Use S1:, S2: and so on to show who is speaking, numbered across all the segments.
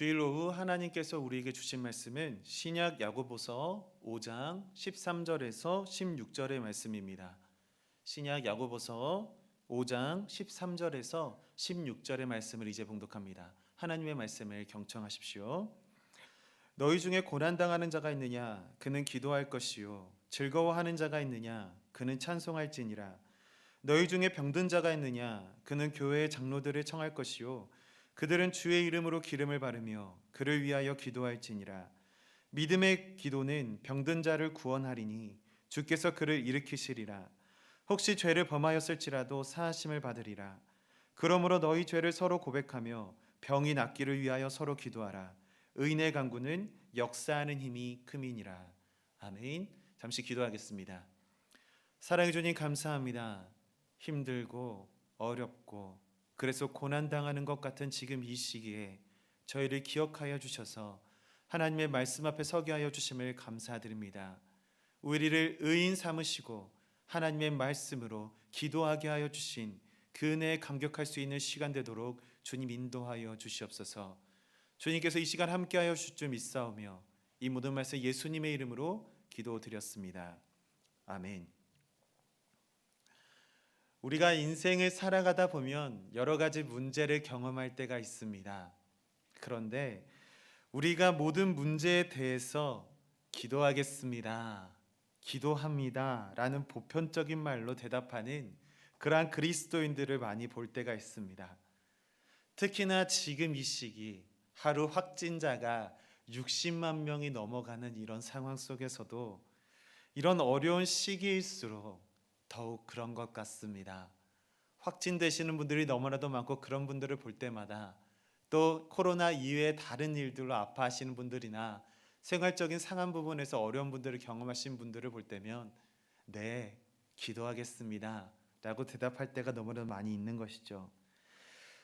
S1: 주일 오후 하나님께서 우리에게 주신 말씀은 신약 야고보서 5장 13절에서 16절의 말씀입니다. 신약 야고보서 5장 13절에서 16절의 말씀을 이제 봉독합니다. 하나님의 말씀을 경청하십시오. 너희 중에 고난당하는 자가 있느냐? 그는 기도할 것이요. 즐거워하는 자가 있느냐? 그는 찬송할지니라. 너희 중에 병든 자가 있느냐? 그는 교회의 장로들을 청할 것이요. 그들은 주의 이름으로 기름을 바르며 그를 위하여 기도할지니라. 믿음의 기도는 병든 자를 구원하리니 주께서 그를 일으키시리라. 혹시 죄를 범하였을지라도 사하심을 받으리라. 그러므로 너희 죄를 서로 고백하며 병이 낫기를 위하여 서로 기도하라. 의인의 간구는 역사하는 힘이 큼이니라. 아멘. 잠시 기도하겠습니다. 사랑해 주님 감사합니다. 힘들고 어렵고 그래서 고난당하는 것 같은 지금 이 시기에 저희를 기억하여 주셔서 하나님의 말씀 앞에 서게 하여 주심을 감사드립니다. 우리를 의인 삼으시고 하나님의 말씀으로 기도하게 하여 주신 그 은혜에 감격할 수 있는 시간 되도록 주님 인도하여 주시옵소서. 주님께서 이 시간 함께하여 주실 줄 믿사오며 이 모든 말씀 예수님의 이름으로 기도드렸습니다. 아멘. 우리가 인생을 살아가다 보면 여러 가지 문제를 경험할 때가 있습니다. 그런데 우리가 모든 문제에 대해서 기도하겠습니다, 기도합니다 라는 보편적인 말로 대답하는 그러한 그리스도인들을 많이 볼 때가 있습니다. 특히나 지금 이 시기 하루 확진자가 60만 명이 넘어가는 이런 상황 속에서도 이런 어려운 시기일수록 더욱 그런 것 같습니다. 확진되시는 분들이 너무나도 많고 그런 분들을 볼 때마다 또 코로나 이외의 다른 일들로 아파하시는 분들이나 생활적인 상한 부분에서 어려운 분들을 경험하신 분들을 볼 때면 네, 기도하겠습니다 라고 대답할 때가 너무나 많이 있는 것이죠.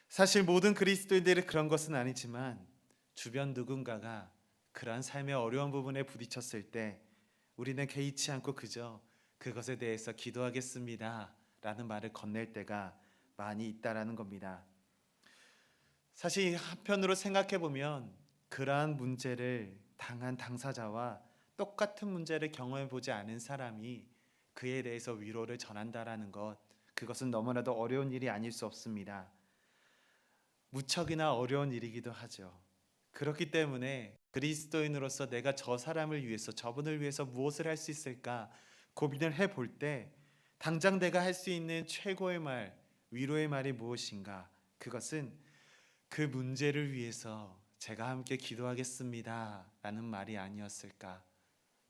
S1: 사실 모든 그리스도인들이 그런 것은 아니지만 주변 누군가가 그러한 삶의 어려운 부분에 부딪혔을 때 우리는 개의치 않고 그저 그것에 대해서 기도하겠습니다 라는 말을 건넬 때가 많이 있다라는 겁니다. 사실 한편으로 생각해 보면 그러한 문제를 당한 당사자와 똑같은 문제를 경험해 보지 않은 사람이 그에 대해서 위로를 전한다라는 것, 그것은 너무나도 어려운 일이 아닐 수 없습니다. 무척이나 어려운 일이기도 하죠. 그렇기 때문에 그리스도인으로서 내가 저 사람을 위해서, 저분을 위해서 무엇을 할 수 있을까 고민을 해볼 때 당장 내가 할 수 있는 최고의 말, 위로의 말이 무엇인가? 그것은 그 문제를 위해서 제가 함께 기도하겠습니다 라는 말이 아니었을까?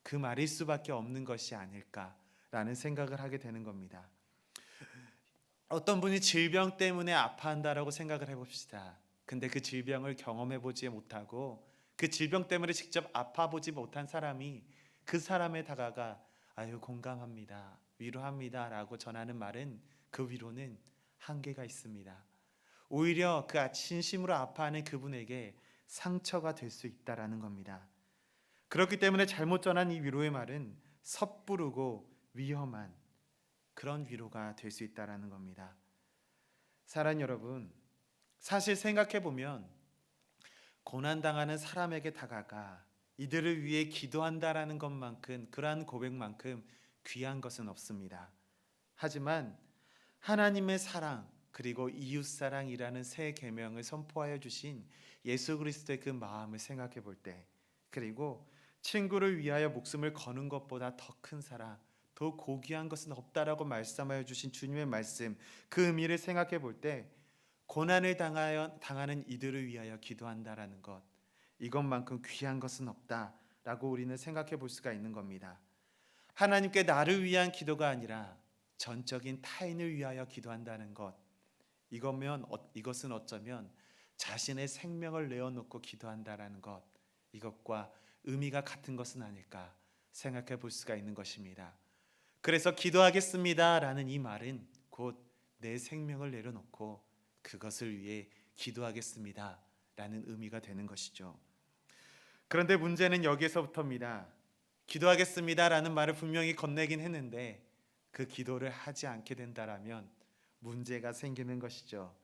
S1: 그 말일 수밖에 없는 것이 아닐까라는 생각을 하게 되는 겁니다. 어떤 분이 질병 때문에 아파한다라고 생각을 해봅시다. 근데 그 질병을 경험해 보지 못하고 그 질병 때문에 직접 아파 보지 못한 사람이 그 사람에 다가가 아유 공감합니다, 위로합니다 라고 전하는 말은 그 위로는 한계가 있습니다. 오히려 그 진심으로 아파하는 그분에게 상처가 될 수 있다라는 겁니다. 그렇기 때문에 잘못 전한 이 위로의 말은 섣부르고 위험한 그런 위로가 될 수 있다라는 겁니다. 사랑하는 여러분, 사실 생각해 보면 고난당하는 사람에게 다가가 이들을 위해 기도한다라는 것만큼, 그러한 고백만큼 귀한 것은 없습니다. 하지만 하나님의 사랑 그리고 이웃사랑이라는 새 계명을 선포하여 주신 예수 그리스도의 그 마음을 생각해 볼 때, 그리고 친구를 위하여 목숨을 거는 것보다 더 큰 사랑, 더 고귀한 것은 없다라고 말씀하여 주신 주님의 말씀, 그 의미를 생각해 볼 때 고난을 당하는 이들을 위하여 기도한다라는 것, 이것만큼 귀한 것은 없다라고 우리는 생각해 볼 수가 있는 겁니다. 하나님께 나를 위한 기도가 아니라 전적인 타인을 위하여 기도한다는 것, 이것은 어쩌면 자신의 생명을 내어놓고 기도한다라는 것, 이것과 의미가 같은 것은 아닐까 생각해 볼 수가 있는 것입니다. 그래서 기도하겠습니다 라는 이 말은 곧 내 생명을 내려놓고 그것을 위해 기도하겠습니다 라는 의미가 되는 것이죠. 그런데 문제는 여기에서부터입니다. 기도하겠습니다 라는 말을 분명히 건네긴 했는데 그 기도를 하지 않게 된다라면 문제가 생기는 것이죠.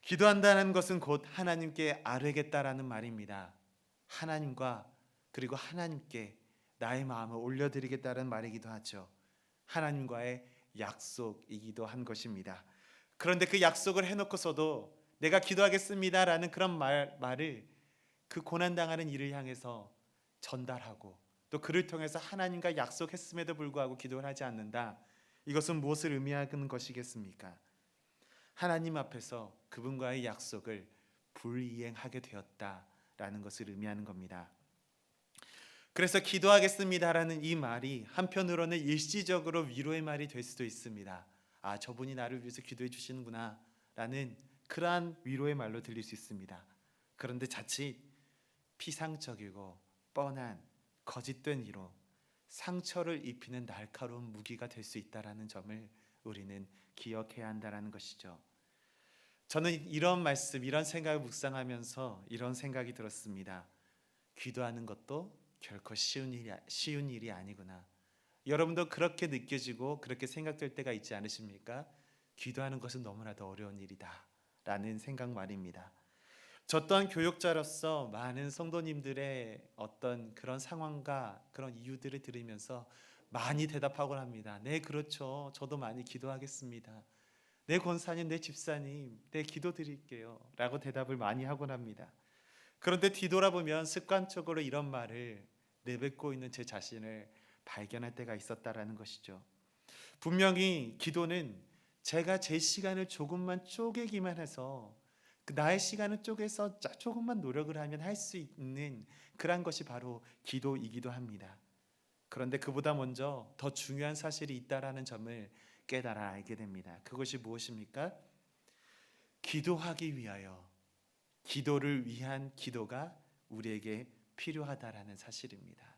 S1: 기도한다는 것은 곧 하나님께 아뢰겠다라는 말입니다. 하나님과 그리고 하나님께 나의 마음을 올려드리겠다는 말이기도 하죠. 하나님과의 약속이기도 한 것입니다. 그런데 그 약속을 해놓고서도 내가 기도하겠습니다라는 그런 말을 그 고난당하는 이를 향해서 전달하고 또 그를 통해서 하나님과 약속했음에도 불구하고 기도를 하지 않는다. 이것은 무엇을 의미하는 것이겠습니까? 하나님 앞에서 그분과의 약속을 불이행하게 되었다라는 것을 의미하는 겁니다. 그래서 기도하겠습니다라는 이 말이 한편으로는 일시적으로 위로의 말이 될 수도 있습니다. 아, 저분이 나를 위해서 기도해 주시는구나 라는 그러한 위로의 말로 들릴 수 있습니다. 그런데 자칫 피상적이고 뻔한 거짓된 위로, 상처를 입히는 날카로운 무기가 될 수 있다라는 점을 우리는 기억해야 한다는 것이죠. 저는 이런 말씀, 이런 생각을 묵상하면서 이런 생각이 들었습니다. 기도하는 것도 결코 쉬운 일이 아니구나. 여러분도 그렇게 느껴지고 그렇게 생각될 때가 있지 않으십니까? 기도하는 것은 너무나도 어려운 일이다 라는 생각 말입니다. 저 또한 교육자로서 많은 성도님들의 어떤 그런 상황과 그런 이유들을 들으면서 많이 대답하곤 합니다. 네, 그렇죠. 저도 많이 기도하겠습니다. 네, 권사님, 네, 집사님, 네, 기도드릴게요 라고 대답을 많이 하곤 합니다. 그런데 뒤돌아보면 습관적으로 이런 말을 내뱉고 있는 제 자신을 발견할 때가 있었다라는 것이죠. 분명히 기도는 제가 제 시간을 조금만 쪼개기만 해서 나의 시간을 쪼개서 조금만 노력을 하면 할 수 있는 그런 것이 바로 기도이기도 합니다. 그런데 그보다 먼저 더 중요한 사실이 있다라는 점을 깨달아 알게 됩니다. 그것이 무엇입니까? 기도하기 위하여, 기도를 위한 기도가 우리에게 필요하다라는 사실입니다.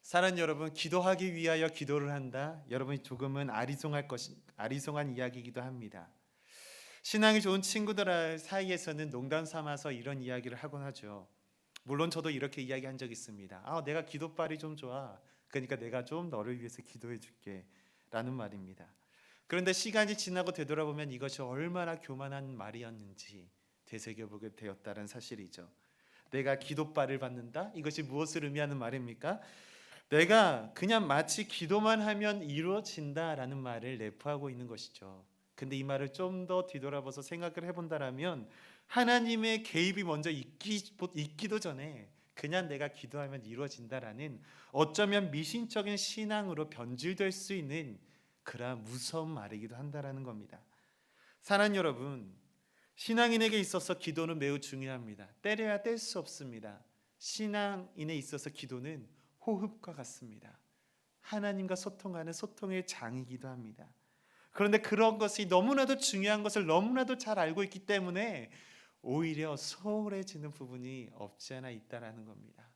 S1: 사랑하는 여러분, 기도하기 위하여 기도를 한다. 여러분이 조금은 아리송한 이야기이기도 합니다. 신앙이 좋은 친구들 사이에서는 농담 삼아서 이런 이야기를 하곤 하죠. 물론 저도 이렇게 이야기한 적 있습니다. 아, 내가 기도빨이 좀 좋아. 그러니까 내가 좀 너를 위해서 기도해 줄게 라는 말입니다. 그런데 시간이 지나고 되돌아보면 이것이 얼마나 교만한 말이었는지 되새겨보게 되었다는 사실이죠. 내가 기도빨을 받는다? 이것이 무엇을 의미하는 말입니까? 내가 그냥 마치 기도만 하면 이루어진다라는 말을 내포하고 있는 것이죠. 근데 이 말을 좀 더 뒤돌아봐서 생각을 해본다라면 하나님의 개입이 먼저 있기도 전에 그냥 내가 기도하면 이루어진다라는 어쩌면 미신적인 신앙으로 변질될 수 있는 그러한 무서운 말이기도 한다라는 겁니다. 사랑하는 여러분, 신앙인에게 있어서 기도는 매우 중요합니다. 때려야 뗄 수 없습니다. 신앙인에 있어서 기도는 호흡과 같습니다. 하나님과 소통하는 소통의 장이기도 합니다. 그런데 그런 것이 너무나도 중요한 것을 너무나도 잘 알고 있기 때문에 오히려 소홀해지는 부분이 없지 않아 있다라는 겁니다.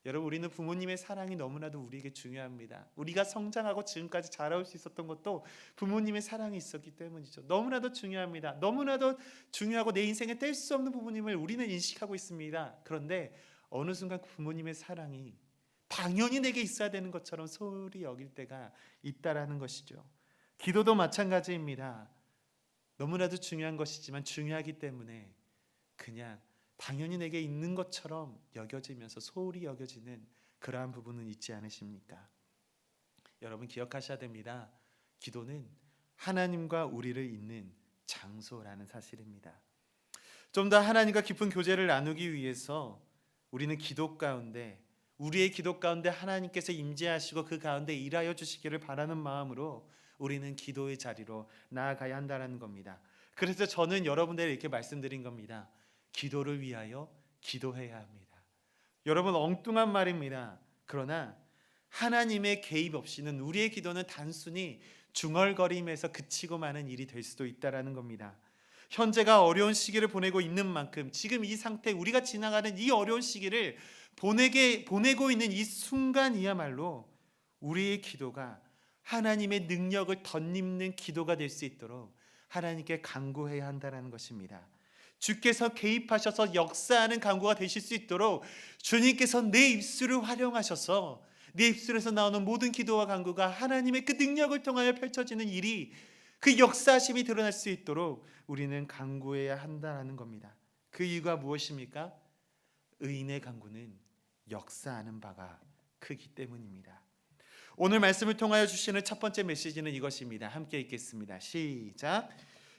S1: 여러분, 우리는 부모님의 사랑이 너무나도 우리에게 중요합니다. 우리가 성장하고 지금까지 자라올 수 있었던 것도 부모님의 사랑이 있었기 때문이죠. 너무나도 중요합니다. 너무나도 중요하고 내 인생에 뗄 수 없는 부모님을 우리는 인식하고 있습니다. 그런데 어느 순간 부모님의 사랑이 당연히 내게 있어야 되는 것처럼 소홀히 여길 때가 있다라는 것이죠. 기도도 마찬가지입니다. 너무나도 중요한 것이지만 중요하기 때문에 그냥 당연히 내게 있는 것처럼 여겨지면서 소홀히 여겨지는 그러한 부분은 있지 않으십니까? 여러분, 기억하셔야 됩니다. 기도는 하나님과 우리를 잇는 장소라는 사실입니다. 좀 더 하나님과 깊은 교제를 나누기 위해서 우리는 기도 가운데, 우리의 기도 가운데 하나님께서 임재하시고 그 가운데 일하여 주시기를 바라는 마음으로 우리는 기도의 자리로 나아가야 한다는 겁니다. 그래서 저는 여러분들에게 이렇게 말씀드린 겁니다. 기도를 위하여 기도해야 합니다. 여러분, 엉뚱한 말입니다. 그러나 하나님의 개입 없이는 우리의 기도는 단순히 중얼거림에서 그치고 마는 일이 될 수도 있다는 겁니다. 현재가 어려운 시기를 보내고 있는 만큼 지금 이 상태, 우리가 지나가는 이 어려운 시기를 보내고 있는 이 순간이야말로 우리의 기도가 하나님의 능력을 덧입는 기도가 될 수 있도록 하나님께 간구해야 한다는 것입니다. 주께서 개입하셔서 역사하는 간구가 되실 수 있도록 주님께서 내 입술을 활용하셔서 내 입술에서 나오는 모든 기도와 간구가 하나님의 그 능력을 통하여 펼쳐지는 일이 그 역사심이 드러날 수 있도록 우리는 간구해야 한다는 겁니다. 그 이유가 무엇입니까? 의인의 간구는 역사하는 바가 크기 때문입니다. 오늘 말씀을 통하여 주시는 첫 번째 메시지는 이것입니다. 함께 읽겠습니다. 시작.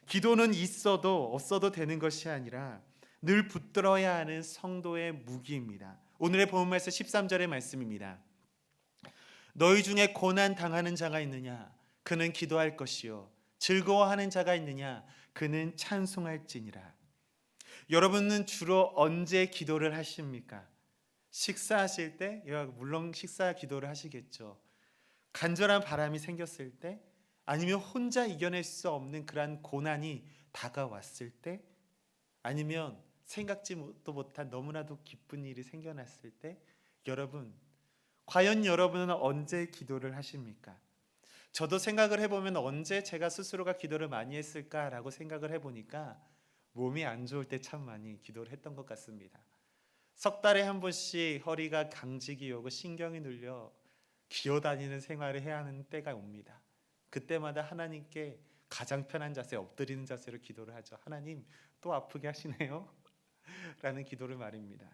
S1: 기도는 있어도 없어도 되는 것이 아니라 늘 붙들어야 하는 성도의 무기입니다. 오늘의 본문 말씀 13절의 말씀입니다. 너희 중에 고난 당하는 자가 있느냐? 그는 기도할 것이요. 즐거워하는 자가 있느냐? 그는 찬송할지니라. 여러분은 주로 언제 기도를 하십니까? 식사하실 때? 물론 식사 기도를 하시겠죠. 간절한 바람이 생겼을 때? 아니면 혼자 이겨낼 수 없는 그러한 고난이 다가왔을 때? 아니면 생각지도 못한 너무나도 기쁜 일이 생겨났을 때? 여러분, 과연 여러분은 언제 기도를 하십니까? 저도 생각을 해보면 언제 제가 스스로가 기도를 많이 했을까라고 생각을 해보니까 몸이 안 좋을 때 참 많이 기도를 했던 것 같습니다. 석 달에 한 번씩 허리가 강직이 오고 신경이 눌려 기어다니는 생활을 해야 하는 때가 옵니다. 그때마다 하나님께 가장 편한 자세, 엎드리는 자세로 기도를 하죠. 하나님, 또 아프게 하시네요? 라는 기도를 말입니다.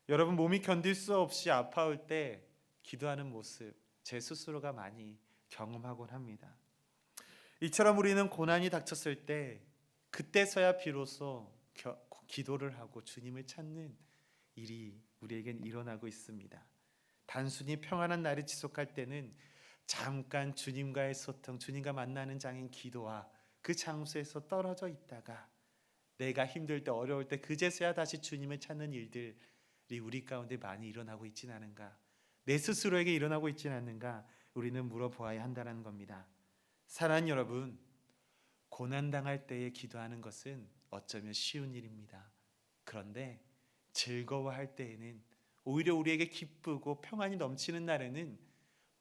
S1: 여러분, 몸이 견딜 수 없이 아파올 때 기도하는 모습 제 스스로가 많이 경험하곤 합니다. 이처럼 우리는 고난이 닥쳤을 때 그때서야 비로소 기도를 하고 주님을 찾는 일이 우리에겐 일어나고 있습니다. 단순히 평안한 날을 지속할 때는 잠깐 주님과의 소통, 주님과 만나는 장인 기도와 그 장소에서 떨어져 있다가 내가 힘들 때 어려울 때 그제서야 다시 주님을 찾는 일들이 우리 가운데 많이 일어나고 있진 않은가, 내 스스로에게 일어나고 있진 않는가 우리는 물어보아야 한다는 겁니다. 사랑하는 여러분, 고난당할 때에 기도하는 것은 어쩌면 쉬운 일입니다. 그런데 즐거워할 때에는, 오히려 우리에게 기쁘고 평안이 넘치는 날에는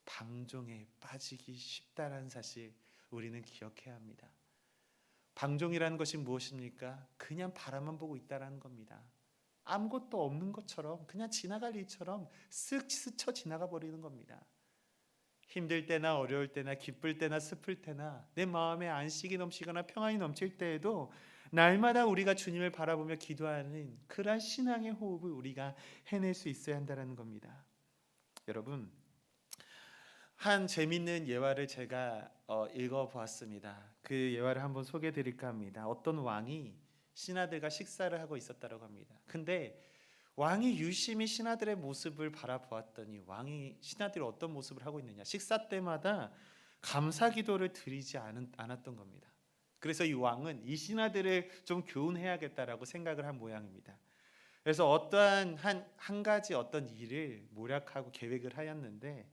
S1: 방종에 빠지기 쉽다는 사실 우리는 기억해야 합니다. 방종이라는 것이 무엇입니까? 그냥 바라만 보고 있다는 겁니다. 아무것도 없는 것처럼 그냥 지나갈 일처럼 쓱 스쳐 지나가 버리는 겁니다. 힘들 때나 어려울 때나 기쁠 때나 슬플 때나 내 마음에 안식이 넘치거나 평안이 넘칠 때에도 날마다 우리가 주님을 바라보며 기도하는 그러한 신앙의 호흡을 우리가 해낼 수 있어야 한다는 겁니다. 여러분, 한 재밌는 예화를 제가 읽어보았습니다. 그 예화를 한번 소개해 드릴까 합니다. 어떤 왕이 신하들과 식사를 하고 있었다고 합니다. 근데 왕이 유심히 신하들의 모습을 바라보았더니 왕이 신하들이 어떤 모습을 하고 있느냐, 식사 때마다 감사 기도를 드리지 않았던 겁니다. 그래서 이 왕은 이 신하들을 좀 교훈해야겠다라고 생각을 한 모양입니다. 그래서 어떠한 한 가지 어떤 일을 모략하고 계획을 하였는데,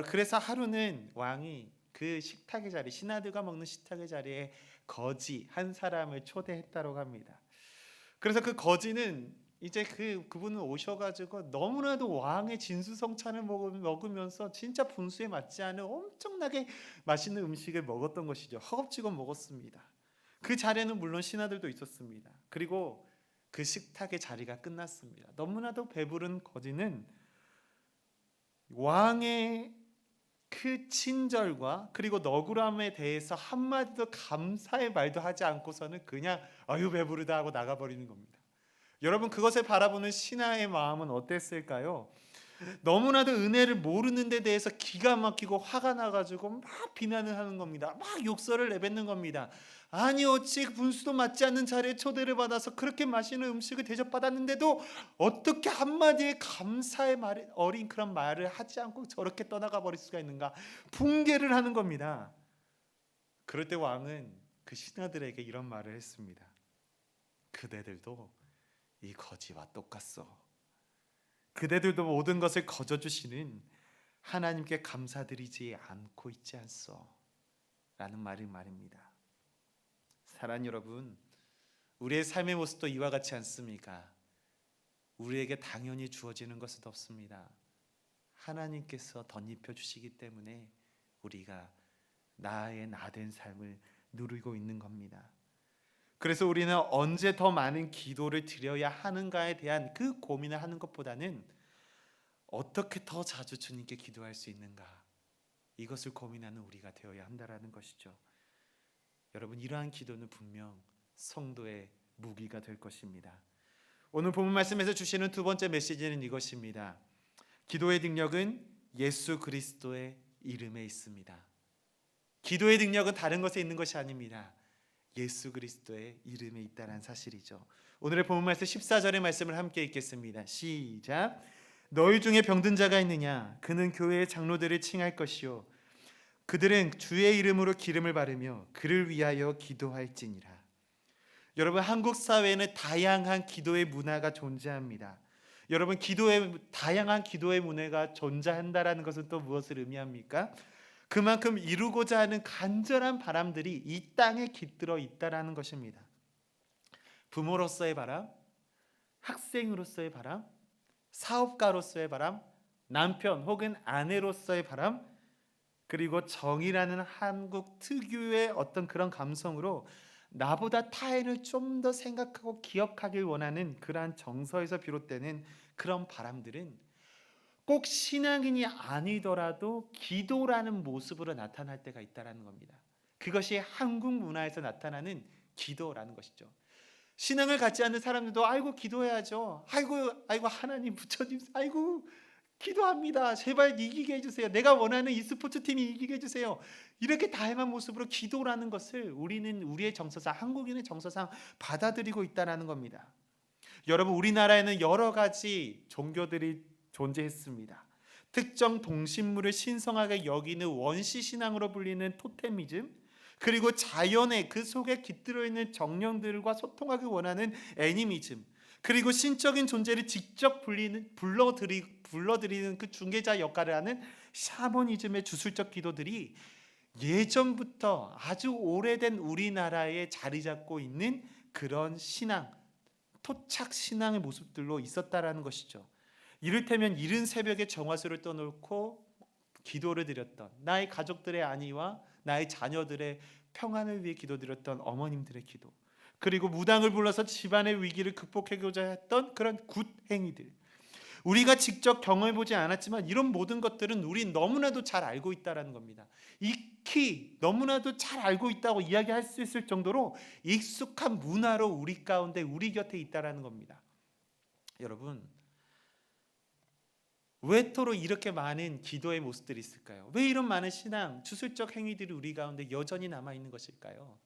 S1: 그래서 하루는 왕이 그 식탁의 자리, 신하들과 먹는 식탁의 자리에 거지 한 사람을 초대했다고 합니다. 그래서 그 거지는 이제 그분은 오셔가지고 너무나도 왕의 진수성찬을 먹으면서 진짜 분수에 맞지 않은 엄청나게 맛있는 음식을 먹었던 것이죠. 허겁지겁 먹었습니다. 그 자리에는 물론 신하들도 있었습니다. 그리고 그 식탁의 자리가 끝났습니다. 너무나도 배부른 거지는 왕의 그 친절과 그리고 너구람에 대해서 한마디도 감사의 말도 하지 않고서는 그냥 아유 배부르다 하고 나가버리는 겁니다. 여러분, 그것을 바라보는 신하의 마음은 어땠을까요? 너무나도 은혜를 모르는 데 대해서 기가 막히고 화가 나가지고 막 비난을 하는 겁니다. 막 욕설을 내뱉는 겁니다. 아니 어찌 분수도 맞지 않는 자리에 초대를 받아서 그렇게 맛있는 음식을 대접받았는데도 어떻게 한마디의 감사의 말이 어린 그런 말을 하지 않고 저렇게 떠나가 버릴 수가 있는가, 붕괴를 하는 겁니다. 그럴 때 왕은 그 신하들에게 이런 말을 했습니다. 그대들도 이 거지와 똑같소. 그대들도 모든 것을 거저주시는 하나님께 감사드리지 않고 있지 않소? 라는 말입니다. 사랑하는 여러분, 우리의 삶의 모습도 이와 같지 않습니까? 우리에게 당연히 주어지는 것은 없습니다. 하나님께서 덧입혀 주시기 때문에 우리가 나의 나된 삶을 누리고 있는 겁니다. 그래서 우리는 언제 더 많은 기도를 드려야 하는가에 대한 그 고민을 하는 것보다는 어떻게 더 자주 주님께 기도할 수 있는가, 이것을 고민하는 우리가 되어야 한다는 것이죠. 여러분, 이러한 기도는 분명 성도의 무기가 될 것입니다. 오늘 본문 말씀에서 주시는 두 번째 메시지는 이것입니다. 기도의 능력은 예수 그리스도의 이름에 있습니다. 기도의 능력은 다른 것에 있는 것이 아닙니다. 예수 그리스도의 이름에 있다는 사실이죠. 오늘의 본문 말씀 14절의 말씀을 함께 읽겠습니다. 시작. 너희 중에 병든 자가 있느냐? 그는 교회의 장로들을 칭할 것이요 그들은 주의 이름으로 기름을 바르며 그를 위하여 기도할지니라. 여러분, 한국 사회에는 다양한 기도의 문화가 존재합니다. 여러분, 다양한 기도의 문화가 존재한다라는 것은 또 무엇을 의미합니까? 그만큼 이루고자 하는 간절한 바람들이 이 땅에 깃들어 있다라는 것입니다. 부모로서의 바람, 학생으로서의 바람, 사업가로서의 바람, 남편 혹은 아내로서의 바람, 그리고 정이라는 한국 특유의 어떤 그런 감성으로 나보다 타인을 좀 더 생각하고 기억하길 원하는 그러한 정서에서 비롯되는 그런 바람들은 꼭 신앙인이 아니더라도 기도라는 모습으로 나타날 때가 있다는 겁니다. 그것이 한국 문화에서 나타나는 기도라는 것이죠. 신앙을 갖지 않는 사람들도 아이고 기도해야죠. 아이고 하나님 부처님 아이고 기도합니다. 제발 이기게 해주세요. 내가 원하는 이 스포츠팀이 이기게 해주세요. 이렇게 다양한 모습으로 기도라는 것을 우리는 우리의 정서상, 한국인의 정서상 받아들이고 있다는 겁니다. 여러분, 우리나라에는 여러 가지 종교들이 존재했습니다. 특정 동식물을 신성하게 여기는 원시신앙으로 불리는 토테미즘, 그리고 자연의 그 속에 깃들어 있는 정령들과 소통하기 원하는 애니미즘, 그리고 신적인 존재를 직접 불러들이는 그 중개자 역할을 하는 샤머니즘의 주술적 기도들이 예전부터 아주 오래된 우리나라에 자리 잡고 있는 그런 신앙, 토착 신앙의 모습들로 있었다라는 것이죠. 이를테면 이른 새벽에 정화수를 떠놓고 기도를 드렸던, 나의 가족들의 안위와 나의 자녀들의 평안을 위해 기도드렸던 어머님들의 기도, 그리고 무당을 불러서 집안의 위기를 극복하고자 했던 그런 굿 행위들, 우리가 직접 경험해보지 않았지만 이런 모든 것들은 우리 너무나도 잘 알고 있다는 겁니다. 익히 너무나도 잘 알고 있다고 이야기할 수 있을 정도로 익숙한 문화로 우리 가운데, 우리 곁에 있다는 겁니다. 여러분, 왜 토록 이렇게 많은 기도의 모습들이 있을까요? 왜 이런 많은 신앙, 주술적 행위들이 우리 가운데 여전히 남아있는 것일까요?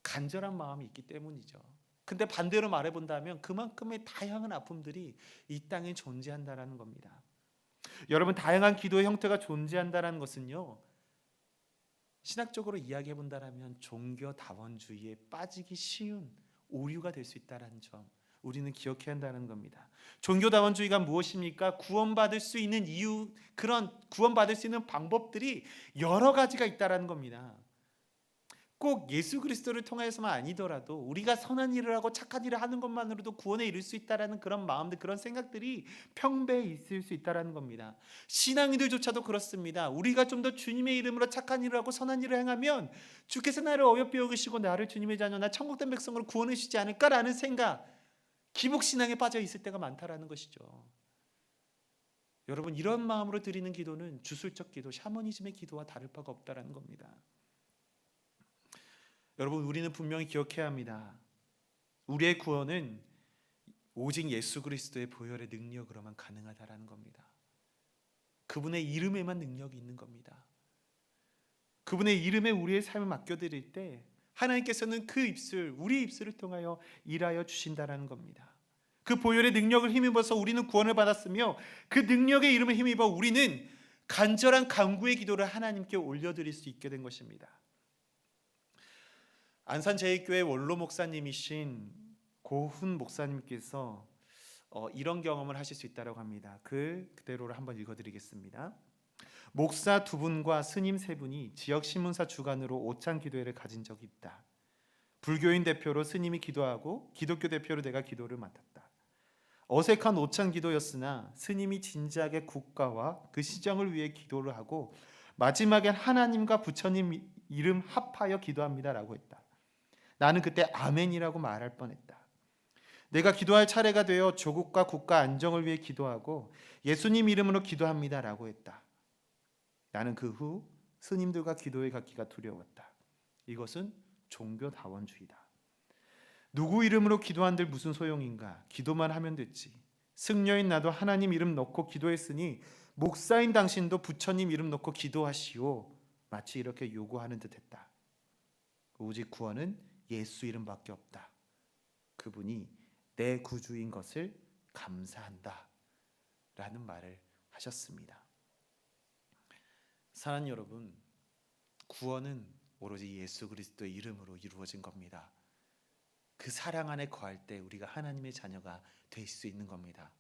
S1: 간절한 마음이 있기 때문이죠. 근데 반대로 말해본다면 그만큼의 다양한 아픔들이 이 땅에 존재한다는 겁니다. 여러분, 다양한 기도의 형태가 존재한다는 것은요, 신학적으로 이야기해본다면 종교다원주의에 빠지기 쉬운 오류가 될 수 있다는 점, 우리는 기억해야 한다는 겁니다. 종교다원주의가 무엇입니까? 구원받을 수 있는 이유, 그런 구원받을 수 있는 방법들이 여러 가지가 있다는 겁니다. 꼭 예수 그리스도를 통해서만 아니더라도 우리가 선한 일을 하고 착한 일을 하는 것만으로도 구원에 이를 수 있다는 그런 마음들, 그런 생각들이 평배에 있을 수 있다는 겁니다. 신앙인들조차도 그렇습니다. 우리가 좀 더 주님의 이름으로 착한 일을 하고 선한 일을 행하면 주께서 나를 어여삐 여기시고 나를 주님의 자녀, 나 천국된 백성으로 구원해 주시지 않을까라는 생각, 기복신앙에 빠져 있을 때가 많다라는 것이죠. 여러분, 이런 마음으로 드리는 기도는 주술적 기도, 샤머니즘의 기도와 다를 바가 없다라는 겁니다. 여러분, 우리는 분명히 기억해야 합니다. 우리의 구원은 오직 예수 그리스도의 보혈의 능력으로만 가능하다라는 겁니다. 그분의 이름에만 능력이 있는 겁니다. 그분의 이름에 우리의 삶을 맡겨드릴 때 하나님께서는 그 입술, 우리의 입술을 통하여 일하여 주신다라는 겁니다. 그 보혈의 능력을 힘입어서 우리는 구원을 받았으며, 그 능력의 이름을 힘입어 우리는 간절한 간구의 기도를 하나님께 올려드릴 수 있게 된 것입니다. 안산제일교회 원로 목사님이신 고훈 목사님께서 이런 경험을 하실 수 있다고 합니다. 그대로를 한번 읽어드리겠습니다. 목사 2분과 스님 3분이 지역신문사 주관으로 오찬 기도회를 가진 적이 있다. 불교인 대표로 스님이 기도하고 기독교 대표로 내가 기도를 맡았다. 어색한 오찬 기도였으나 스님이 진지하게 국가와 그 시정을 위해 기도를 하고 마지막엔 하나님과 부처님 이름 합하여 기도합니다라고 했다. 나는 그때 아멘이라고 말할 뻔했다. 내가 기도할 차례가 되어 조국과 국가 안정을 위해 기도하고 예수님 이름으로 기도합니다라고 했다. 나는 그 후 스님들과 기도에 갖기가 두려웠다. 이것은 종교다원주의다. 누구 이름으로 기도한들 무슨 소용인가? 기도만 하면 됐지. 승려인 나도 하나님 이름 넣고 기도했으니 목사인 당신도 부처님 이름 넣고 기도하시오. 마치 이렇게 요구하는 듯했다. 오직 구원은 예수 이름밖에 없다. 그분이 내 구주인 것을 감사한다 라는 말을 하셨습니다. 사랑하는 여러분, 구원은 오로지 예수 그리스도의 이름으로 이루어진 겁니다. 그 사랑 안에 거할 때 우리가 하나님의 자녀가 될 수 있는 겁니다.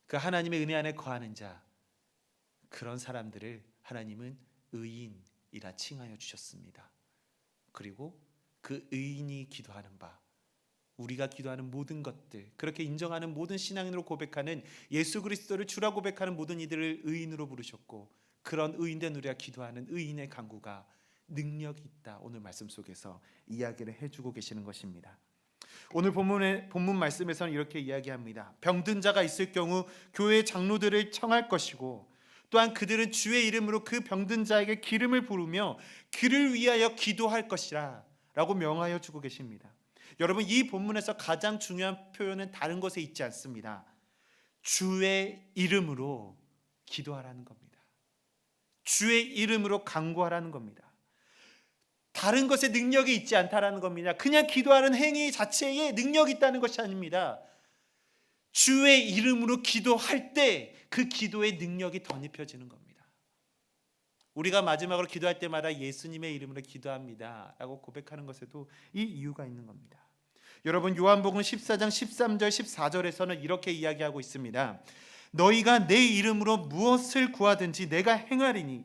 S1: 그 하나님의 은혜 안에 거하는 자, 그런 사람들을 하나님은 의인이라 칭하여 주셨습니다. 그리고 그 의인이 기도하는 바, 우리가 기도하는 모든 것들, 그렇게 인정하는 모든 신앙인으로 고백하는 예수 그리스도를 주라 고백하는 모든 이들을 의인으로 부르셨고, 그런 의인된 우리가 기도하는 의인의 간구가 능력이 있다. 오늘 말씀 속에서 이야기를 해주고 계시는 것입니다. 오늘 본문 말씀에서는 이렇게 이야기합니다. 병든 자가 있을 경우 교회 장로들을 청할 것이고, 또한 그들은 주의 이름으로 그 병든 자에게 기름을 부으며 그를 위하여 기도할 것이라 라고 명하여 주고 계십니다. 여러분, 이 본문에서 가장 중요한 표현은 다른 것에 있지 않습니다. 주의 이름으로 기도하라는 겁니다. 주의 이름으로 간구하라는 겁니다. 다른 것에 능력이 있지 않다라는 겁니다. 그냥 기도하는 행위 자체에 능력이 있다는 것이 아닙니다. 주의 이름으로 기도할 때 그 기도의 능력이 덧입혀지는 겁니다. 우리가 마지막으로 기도할 때마다 예수님의 이름으로 기도합니다 라고 고백하는 것에도 이 이유가 있는 겁니다. 여러분, 요한복음 14장 13절 14절에서는 이렇게 이야기하고 있습니다. 너희가 내 이름으로 무엇을 구하든지 내가 행하리니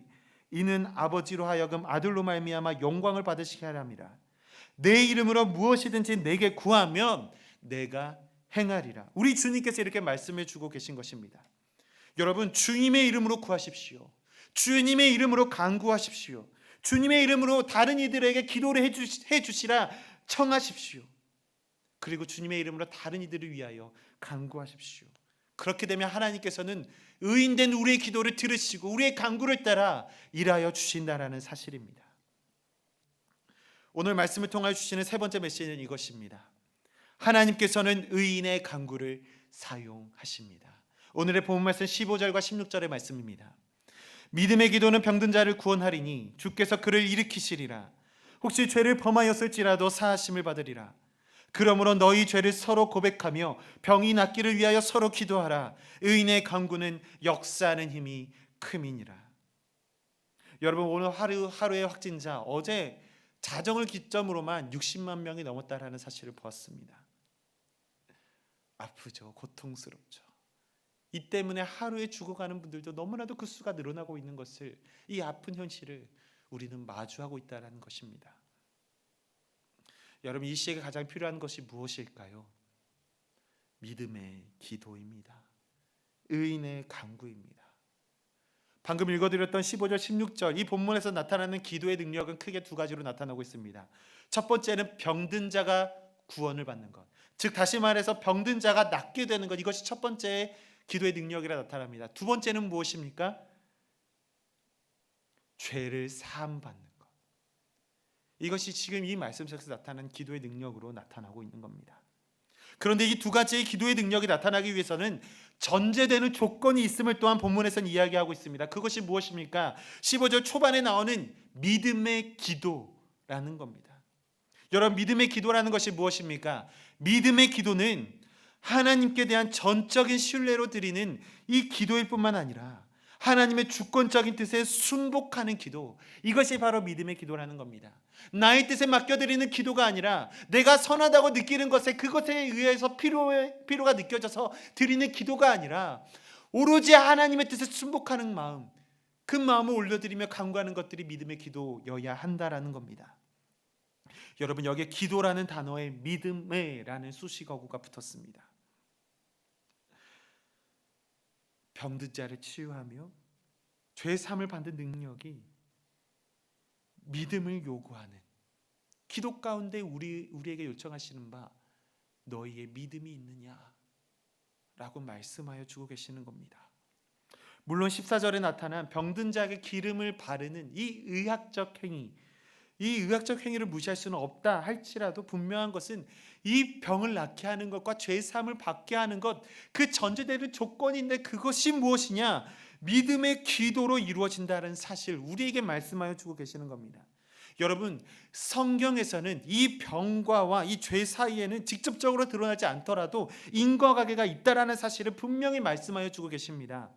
S1: 이는 아버지로 하여금 아들로 말미암아 영광을 받으시게 하려 함이라. 내 이름으로 무엇이든지 내게 구하면 내가 행하리라. 우리 주님께서 이렇게 말씀해 주고 계신 것입니다. 여러분, 주님의 이름으로 구하십시오. 주님의 이름으로 간구하십시오. 주님의 이름으로 다른 이들에게 기도를 해주시라 청하십시오. 그리고 주님의 이름으로 다른 이들을 위하여 간구하십시오. 그렇게 되면 하나님께서는 의인된 우리의 기도를 들으시고 우리의 간구를 따라 일하여 주신다라는 사실입니다. 오늘 말씀을 통하여 주시는 세 번째 메시지는 이것입니다. 하나님께서는 의인의 간구를 사용하십니다. 오늘의 본문 말씀 15절과 16절의 말씀입니다. 믿음의 기도는 병든 자를 구원하리니 주께서 그를 일으키시리라. 혹시 죄를 범하였을지라도 사하심을 받으리라. 그러므로 너희 죄를 서로 고백하며 병이 낫기를 위하여 서로 기도하라. 의인의 간구는 역사하는 힘이 큼이니라. 여러분, 오늘 하루의 확진자, 어제 자정을 기점으로만 60만 명이 넘었다라는 사실을 보았습니다. 아프죠. 고통스럽죠. 이 때문에 하루에 죽어가는 분들도 너무나도 그 수가 늘어나고 있는 것을, 이 아픈 현실을 우리는 마주하고 있다는 것입니다. 여러분, 이 시기에 가장 필요한 것이 무엇일까요? 믿음의 기도입니다. 의인의 간구입니다. 방금 읽어드렸던 15절 16절 이 본문에서 나타나는 기도의 능력은 크게 두 가지로 나타나고 있습니다. 첫 번째는 병든 자가 구원을 받는 것, 즉 다시 말해서 병든 자가 낫게 되는 것, 이것이 첫 번째 기도의 능력이라 나타납니다. 두 번째는 무엇입니까? 죄를 사함받는 것. 이것이 지금 이 말씀 속에서 나타난 기도의 능력으로 나타나고 있는 겁니다. 그런데 이 두 가지의 기도의 능력이 나타나기 위해서는 전제되는 조건이 있음을 또한 본문에서는 이야기하고 있습니다. 그것이 무엇입니까? 15절 초반에 나오는 믿음의 기도라는 겁니다. 여러분, 믿음의 기도라는 것이 무엇입니까? 믿음의 기도는 하나님께 대한 전적인 신뢰로 드리는 이 기도일 뿐만 아니라 하나님의 주권적인 뜻에 순복하는 기도, 이것이 바로 믿음의 기도라는 겁니다. 나의 뜻에 맡겨드리는 기도가 아니라 내가 선하다고 느끼는 것에, 그것에 의해서 필요가 느껴져서 드리는 기도가 아니라 오로지 하나님의 뜻에 순복하는 마음, 그 마음을 올려드리며 간구하는 것들이 믿음의 기도여야 한다라는 겁니다. 여러분, 여기에 기도라는 단어에 믿음에라는 수식어구가 붙었습니다. 병든 자를 치유하며 죄 사함을 받는 능력이 믿음을 요구하는, 기도 가운데 우리에게 요청하시는 바 너희의 믿음이 있느냐 라고 말씀하여 주고 계시는 겁니다. 물론 14절에 나타난 병든 자에게 기름을 바르는 이 의학적 행위, 이 의학적 행위를 무시할 수는 없다 할지라도 분명한 것은 이 병을 낫게 하는 것과 죄 사함을 받게 하는 것, 그 전제되는 조건인데 그것이 무엇이냐? 믿음의 기도로 이루어진다는 사실, 우리에게 말씀하여 주고 계시는 겁니다. 여러분, 성경에서는 이 병과와 이 죄 사이에는 직접적으로 드러나지 않더라도 인과관계가 있다라는 사실을 분명히 말씀하여 주고 계십니다.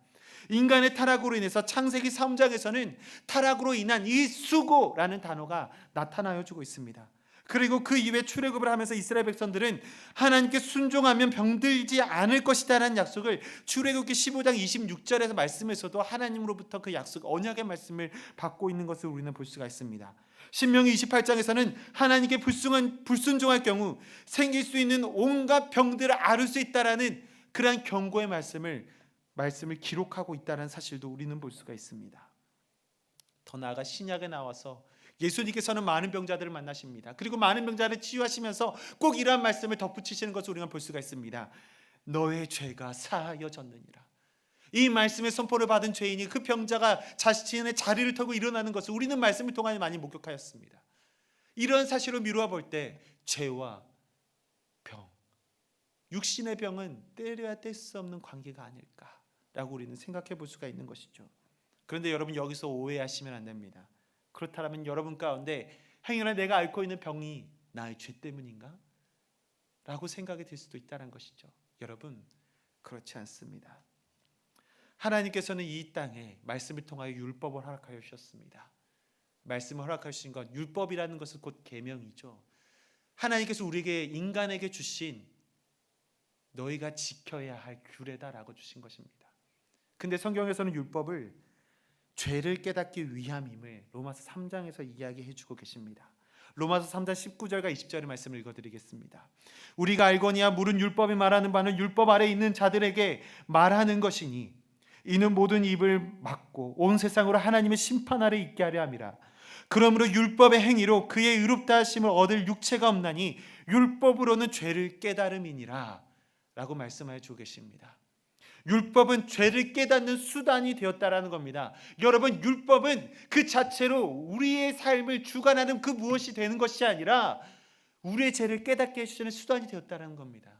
S1: 인간의 타락으로 인해서 창세기 3장에서는 타락으로 인한 이 수고라는 단어가 나타나여 주고 있습니다. 그리고 그 이후에 출애굽을 하면서 이스라엘 백성들은 하나님께 순종하면 병들지 않을 것이다라는 약속을 출애굽기 15장 26절에서 말씀에서도 하나님으로부터 그 약속, 언약의 말씀을 받고 있는 것을 우리는 볼 수가 있습니다. 신명기 28장에서는 하나님께 불순종할 경우 생길 수 있는 온갖 병들을 앓을 수 있다라는 그러한 경고의 말씀을 기록하고 있다는 사실도 우리는 볼 수가 있습니다. 더 나아가 신약에 나와서 예수님께서는 많은 병자들을 만나십니다. 그리고 많은 병자를 치유하시면서 꼭 이러한 말씀을 덧붙이시는 것을 우리가 볼 수가 있습니다. 너의 죄가 사하여졌느니라. 이 말씀의 선포를 받은 죄인이 그 병자가 자신의 자리를 털고 일어나는 것을 우리는 말씀을 통하여 많이 목격하였습니다. 이런 사실을 미루어 볼 때 죄와 병, 육신의 병은 때려야 뗄 수 없는 관계가 아닐까라고 우리는 생각해 볼 수가 있는 것이죠. 그런데 여러분, 여기서 오해하시면 안 됩니다. 그렇다면 여러분 가운데 행여나 내가 앓고 있는 병이 나의 죄 때문인가? 라고 생각이 들 수도 있다는 것이죠. 여러분, 그렇지 않습니다. 하나님께서는 이 땅에 말씀을 통하여 율법을 허락하여 주셨습니다. 말씀을 허락하여 주신 것, 율법이라는 것은 곧 계명이죠. 하나님께서 우리에게, 인간에게 주신 너희가 지켜야 할 규례다라고 주신 것입니다. 근데 성경에서는 율법을 죄를 깨닫기 위함임을 로마서 3장에서 이야기해 주고 계십니다. 로마서 3장 19절과 20절의 말씀을 읽어드리겠습니다. 우리가 알거니와 물은 율법이 말하는 바는 율법 아래 있는 자들에게 말하는 것이니 이는 모든 입을 막고 온 세상으로 하나님의 심판 아래 있게 하려 함이라. 그러므로 율법의 행위로 그의 의롭다 하심을 얻을 육체가 없나니 율법으로는 죄를 깨달음이니라 라고 말씀하여 주고 계십니다. 율법은 죄를 깨닫는 수단이 되었다라는 겁니다. 여러분, 율법은 그 자체로 우리의 삶을 주관하는 그 무엇이 되는 것이 아니라 우리의 죄를 깨닫게 해주시는 수단이 되었다는 겁니다.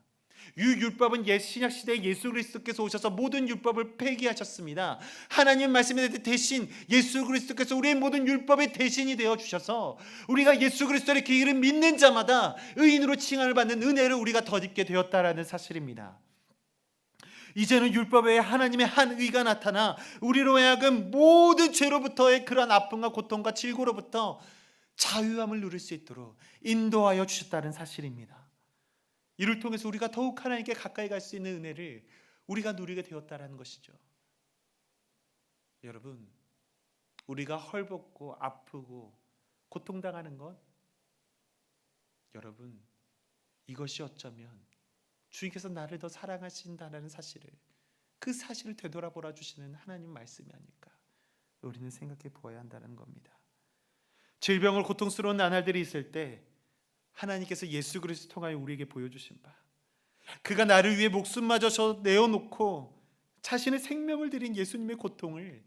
S1: 율법은 신약 시대에 예수 그리스도께서 오셔서 모든 율법을 폐기하셨습니다. 하나님 말씀에 대신 예수 그리스도께서 우리의 모든 율법의 대신이 되어 주셔서 우리가 예수 그리스도의 그 이름 믿는 자마다 의인으로 칭함을 받는 은혜를 우리가 덧입게 되었다라는 사실입니다. 이제는 율법 외에 하나님의 한 의가 나타나 우리로 하여금 모든 죄로부터의 그러한 아픔과 고통과 질고로부터 자유함을 누릴 수 있도록 인도하여 주셨다는 사실입니다. 이를 통해서 우리가 더욱 하나님께 가까이 갈 수 있는 은혜를 우리가 누리게 되었다는 것이죠. 여러분, 우리가 헐벗고 아프고 고통당하는 것, 여러분, 이것이 어쩌면 주님께서 나를 더 사랑하신다는 사실을, 그 사실을 되돌아보라 주시는 하나님 말씀이 아닐까 우리는 생각해 보아야 한다는 겁니다. 질병을 고통스러운 나날들이 있을 때 하나님께서 예수 그리스도 통하여 우리에게 보여주신 바, 그가 나를 위해 목숨마저 내어놓고 자신의 생명을 드린 예수님의 고통을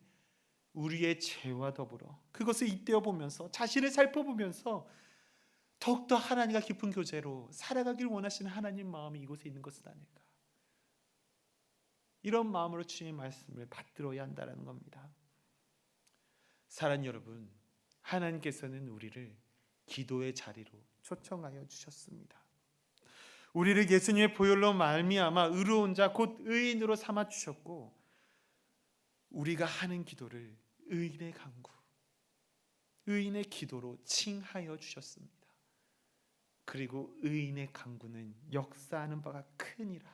S1: 우리의 죄와 더불어 그것을 잇대어 보면서 자신을 살펴보면서 더욱더 하나님과 깊은 교제로 살아가길 원하시는 하나님 마음이 이곳에 있는 것은 아닐까. 이런 마음으로 주님의 말씀을 받들어야 한다는 겁니다. 사랑하는 여러분, 하나님께서는 우리를 기도의 자리로 초청하여 주셨습니다. 우리를 예수님의 보혈로 말미암아 의로운 자 곧 의인으로 삼아 주셨고, 우리가 하는 기도를 의인의 간구, 의인의 기도로 칭하여 주셨습니다. 그리고 의인의 간구는 역사하는 바가 크니라,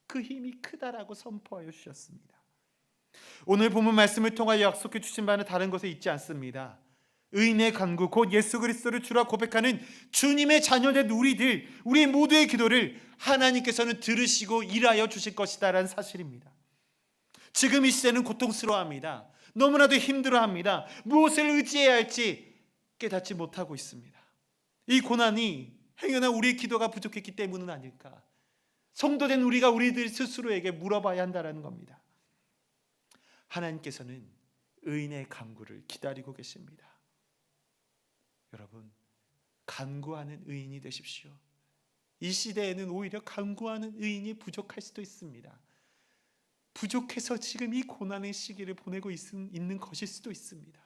S1: 그 힘이 크다라고 선포하여 주셨습니다. 오늘 본문 말씀을 통하여 약속해 주신 바는 다른 것에 있지 않습니다. 의인의 간구, 곧 예수 그리스도를 주라 고백하는 주님의 자녀된 우리 모두의 기도를 하나님께서는 들으시고 일하여 주실 것이다라는 사실입니다. 지금 이 시대는 고통스러워합니다. 너무나도 힘들어합니다. 무엇을 의지해야 할지 깨닫지 못하고 있습니다. 이 고난이 행여나 우리의 기도가 부족했기 때문은 아닐까? 성도된 우리가 우리들 스스로에게 물어봐야 한다는 겁니다. 하나님께서는 의인의 간구를 기다리고 계십니다. 여러분, 간구하는 의인이 되십시오. 이 시대에는 오히려 간구하는 의인이 부족할 수도 있습니다. 부족해서 지금 이 고난의 시기를 보내고 있는 것일 수도 있습니다.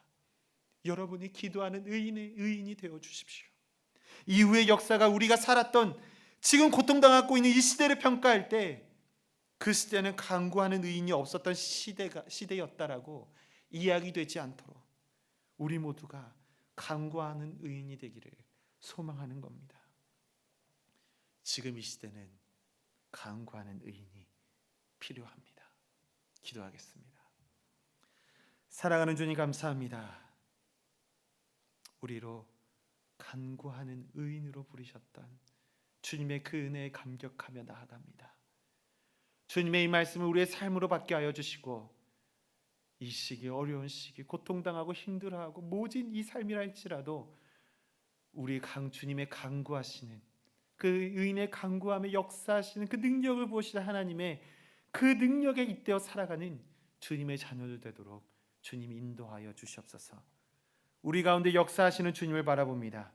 S1: 여러분이 기도하는 의인이 되어 주십시오. 이후의 역사가 우리가 살았던 지금 고통당하고 있는 이 시대를 평가할 때 그 시대는 간구하는 의인이 없었던 시대였다라고 이야기되지 않도록 우리 모두가 간구하는 의인이 되기를 소망하는 겁니다. 지금 이 시대는 간구하는 의인이 필요합니다. 기도하겠습니다. 사랑하는 주님, 감사합니다. 우리로 간구하는 의인으로 부르셨던 주님의 그 은혜에 감격하며 나아갑니다. 주님의 이 말씀을 우리의 삶으로 받게 하여 주시고, 이 시기, 어려운 시기, 고통당하고 힘들어하고 모진 이 삶이라 할지라도 우리 주님의 간구하시는 그 의인의 간구함에 역사하시는 그 능력을 보시는 하나님의 그 능력에 잇대어 살아가는 주님의 자녀들 되도록 주님 인도하여 주시옵소서. 우리 가운데 역사하시는 주님을 바라봅니다.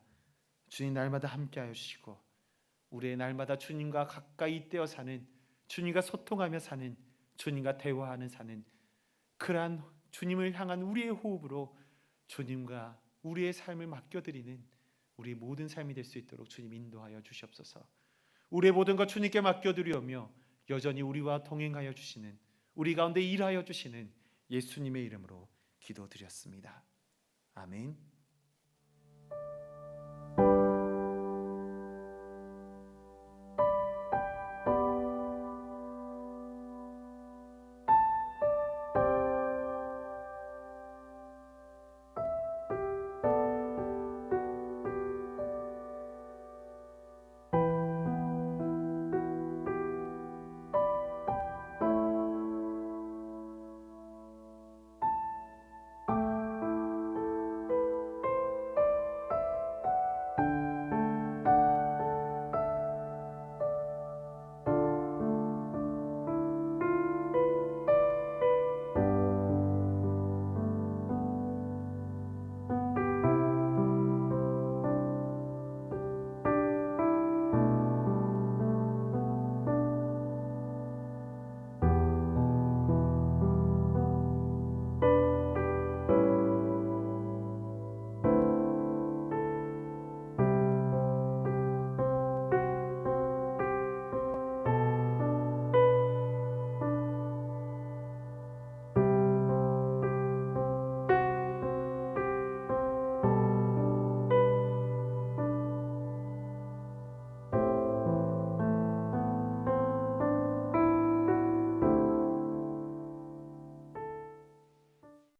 S1: 주님 날마다 함께하여 주시고, 우리의 날마다 주님과 가까이 잇대어 사는, 주님과 소통하며 사는, 주님과 대화하는 사는 그러한 주님을 향한 우리의 호흡으로 주님과 우리의 삶을 맡겨드리는 우리 모든 삶이 될 수 있도록 주님 인도하여 주시옵소서. 우리의 모든 것 주님께 맡겨드리오며 여전히 우리와 동행하여 주시는, 우리 가운데 일하여 주시는 예수님의 이름으로 기도드렸습니다. 아멘.